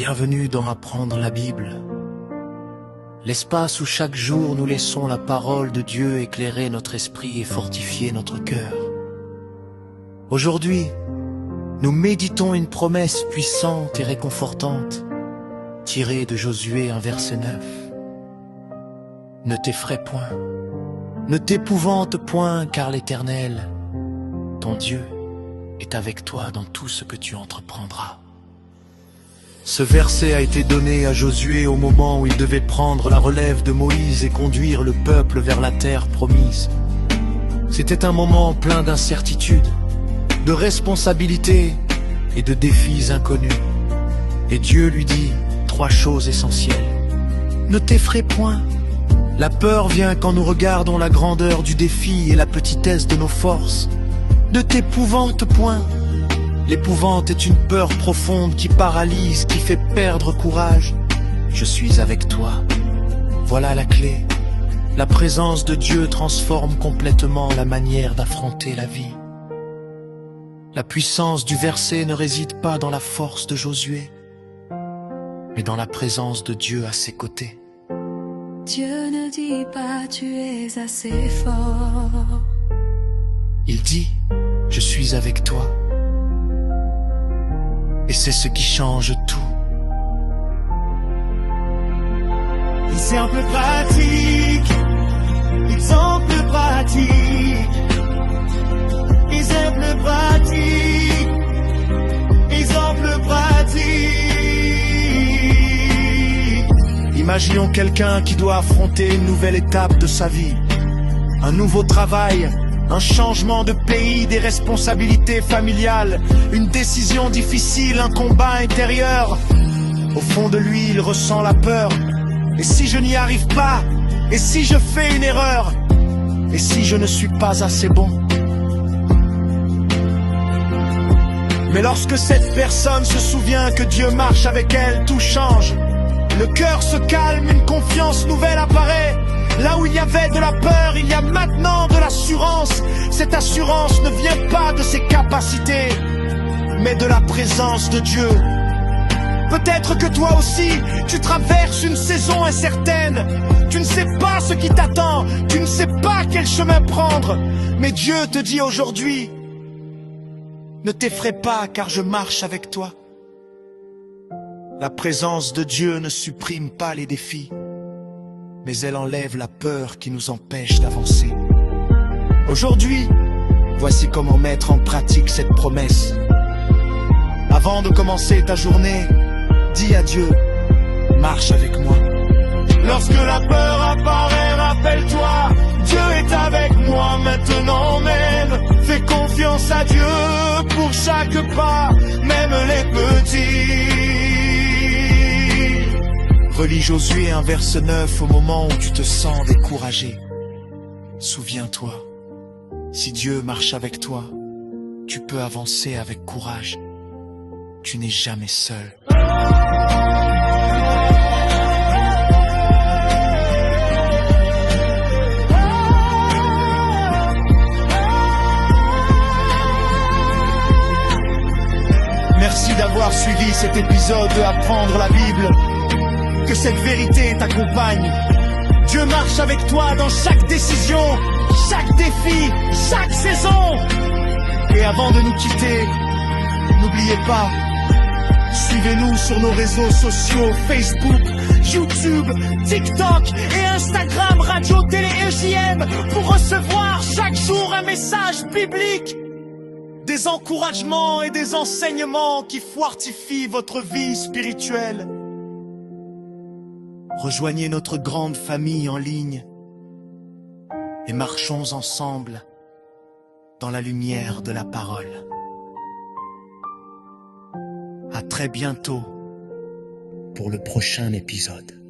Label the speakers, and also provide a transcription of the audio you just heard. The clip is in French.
Speaker 1: Bienvenue dans Apprendre la Bible, l'espace où chaque jour nous laissons la parole de Dieu éclairer notre esprit et fortifier notre cœur. Aujourd'hui, nous méditons une promesse puissante et réconfortante, tirée de Josué 1 verset 9. Ne t'effraie point, ne t'épouvante point, car l'Éternel, ton Dieu, est avec toi dans tout ce que tu entreprendras. Ce verset a été donné à Josué au moment où il devait prendre la relève de Moïse et conduire le peuple vers la terre promise. C'était un moment plein d'incertitudes, de responsabilités et de défis inconnus. Et Dieu lui dit 3 choses essentielles. Ne t'effraie point. La peur vient quand nous regardons la grandeur du défi et la petitesse de nos forces. Ne t'épouvante point. L'épouvante est une peur profonde qui paralyse, qui fait perdre courage. Je suis avec toi. Voilà la clé. La présence de Dieu transforme complètement la manière d'affronter la vie. La puissance du verset ne réside pas dans la force de Josué, mais dans la présence de Dieu à ses côtés.
Speaker 2: Dieu ne dit pas tu es assez fort.
Speaker 1: Il dit, je suis avec toi. Et c'est ce qui change tout.
Speaker 3: Exemple pratique, exemple pratique, exemple pratique, exemple pratique.
Speaker 1: Imaginons quelqu'un qui doit affronter une nouvelle étape de sa vie. Un nouveau travail, un changement de pays, des responsabilités familiales, une décision difficile, un combat intérieur. Au fond de lui, il ressent la peur. Et si je n'y arrive pas? Et si je fais une erreur? Et si je ne suis pas assez bon? Mais lorsque cette personne se souvient que Dieu marche avec elle, tout change. Le cœur se calme, une confiance nouvelle apparaît. Là où il y avait de la peur, il y a maintenant de l'assurance. Cette assurance ne vient pas de ses capacités, mais de la présence de Dieu. Peut-être que toi aussi, tu traverses une saison incertaine. Tu ne sais pas ce qui t'attend, tu ne sais pas quel chemin prendre. Mais Dieu te dit aujourd'hui, ne t'effraie pas car je marche avec toi. La présence de Dieu ne supprime pas les défis, mais elle enlève la peur qui nous empêche d'avancer. Aujourd'hui, voici comment mettre en pratique cette promesse. Avant de commencer ta journée, dis à Dieu, marche avec moi.
Speaker 3: Lorsque la peur apparaît, rappelle-toi, Dieu est avec moi maintenant même. Fais confiance à Dieu pour chaque pas, même les petits.
Speaker 1: Relis Josué 1 verset 9 au moment où tu te sens découragé. Souviens-toi, si Dieu marche avec toi, tu peux avancer avec courage. Tu n'es jamais seul.
Speaker 3: Merci d'avoir suivi cet épisode de Apprendre la Bible. Que cette vérité t'accompagne. Dieu marche avec toi dans chaque décision, chaque défi, chaque saison. Et avant de nous quitter, n'oubliez pas, suivez-nous sur nos réseaux sociaux, Facebook, YouTube, TikTok et Instagram, Radio Télé EJM, pour recevoir chaque jour un message biblique. Des encouragements et des enseignements qui fortifient votre vie spirituelle.
Speaker 1: Rejoignez notre grande famille en ligne et marchons ensemble dans la lumière de la parole. À très bientôt pour le prochain épisode.